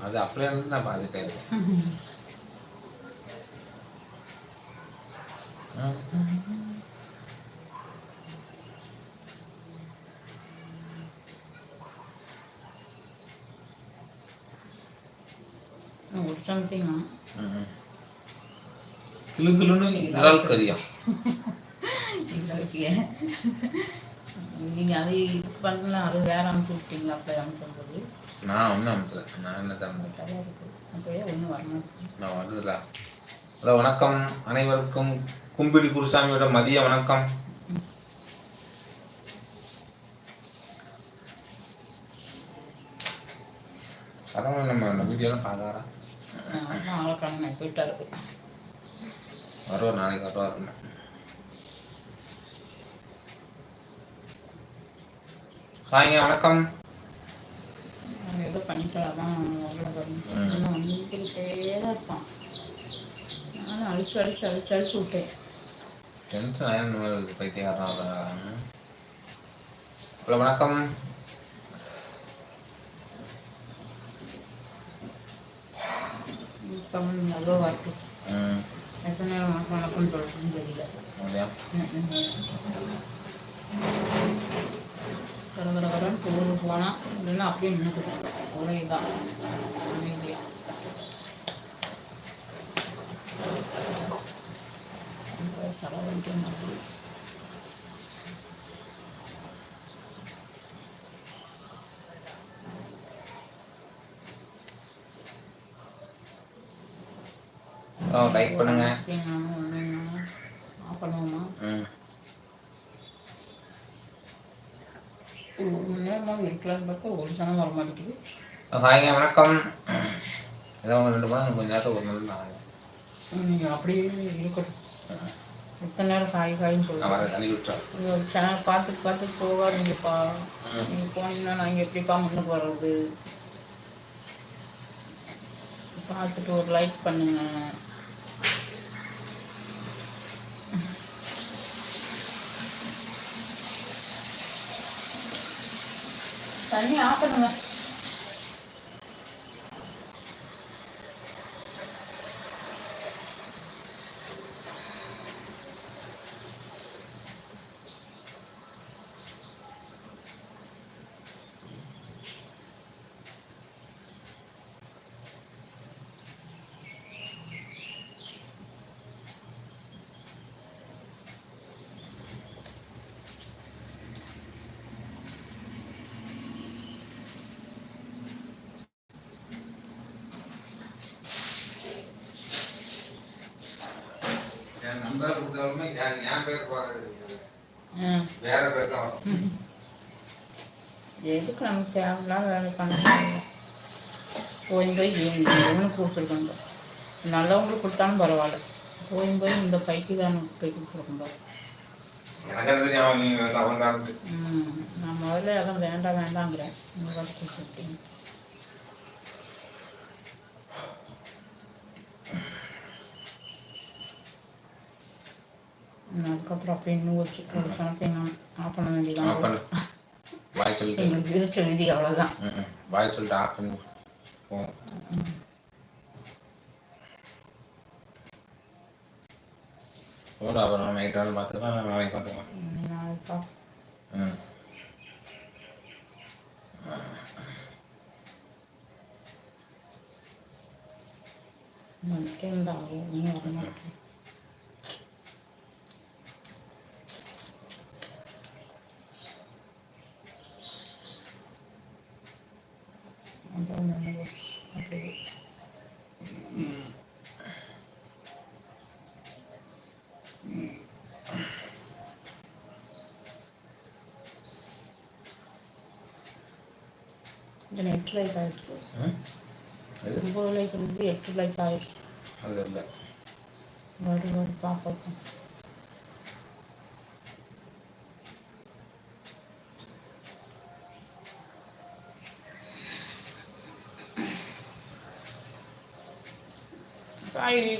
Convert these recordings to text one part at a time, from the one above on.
அது அப்படியே நான் பார்த்துட்டேன். சம்திங் கிளு கிளுன்னு இறால் கறியா? நீங்கள் அது இது பண்ணலாம், அது வேறு அனுப்பிச்சி விட்டீங்களா? அப்போ அனுப்பும்போது நான் ஒன்றும் அனுப்பல. நான் என்ன தான் இருக்குது அப்போயே ஒன்றும் வரணும். நான் வருதுல. ஹலோ, வணக்கம் அனைவருக்கும். கும்பிடி குருசாமியோட மதிய வணக்கம். சரவணன் நம்ம வீடியோலாம் பார்த்தாரா? ஆளக்கான போயிட்டாரு. வருவார், நாளைக்கு வருவார். ஹாய்ங்க, வணக்கம். ஏதோ பண்ணிக்கலாம் வந்துக்கிட்டே தான் இருப்பான். நானும் அழிச்சு விட்டேன். டென்ஷன் ஆயிரம் பைத்தியக்காரன். ஹலோ, வணக்கம். அவ்வளோ வாய்ப்பு எத்தனை நேரம் வணக்கம்னு சொல்கிறதுன்னு தெரியல. கடகடகடன்னு போகுது போனால் இல்லைன்னா அப்படியே நின்றுக்குது. ஒரே தான் அமைதியாக. தலைவலிக்க மாட்டேங்குது. லைக் பண்ணுங்க. பண்ணுவோமா? நேரமாக இருக்கலான்னு பார்த்தா ஒரு சனம் வர மாட்டேங்குது. ஹாய்ங்க, வணக்கம். ஏதோ 2 மாதம் கொஞ்சம் நேரத்தில் ஒரு நாள் நான் நீங்கள் அப்படியே இருக்கட்டும். எத்தனை நேரம் காயின்னு சொல்லுங்கள். ஒரு சேனல் பார்த்துட்டு போகாதீங்கப்பா. நீங்கள் போனீங்கன்னா நாங்கள் எப்படிப்பா முன்னுக்கு வர்றது? பார்த்துட்டு ஒரு லைக் பண்ணுங்க. தண்ணி ஆஃப் பண்ணுங்க. நம்பர் கொடுத்தாலுமே என் பேர் பார்க்கறது வேற பேர் தான். எதுக்கு நமக்கு தேவையில்லாம் வேலை பண்ண போய் ஒன்று கொடுத்துருக்காங்க. நல்லவங்களுக்கு கொடுத்தாலும் பரவாயில்ல. போய் இந்த பைக்கு தான் பைக்கு கொடுக்கும்போது நான் முதல்ல அதான் வேண்டாங்கிறேன். இந்த கொடுத்துருக்கீங்க. அதுக்கப்புறம் அப்போ இன்னும் ஒரு சனத்தையும் ஆஃப் பண்ண வேண்டியதான். எங்களுக்கு விதிச்ச விதி அவ்வளோதான். பாய் சொல்லிட்டு ஆஃப் பண்ணி போதும். அப்புறம் நைட் வந்து பார்த்துக்கலாம், நாளைக்கு பார்த்துக்கலாம். நாளைக்கா இருந்தா நீ வர மாட்டேன். அப்படியே கொஞ்சம் 8 லைக் ஆயிடுச்சு. 9 லைக் இருந்து 8 லைக் ஆயிடுச்சு. அது இல்லை வருது பார்ப்போம்.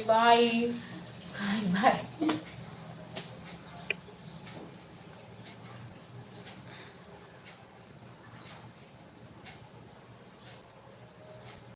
Bye.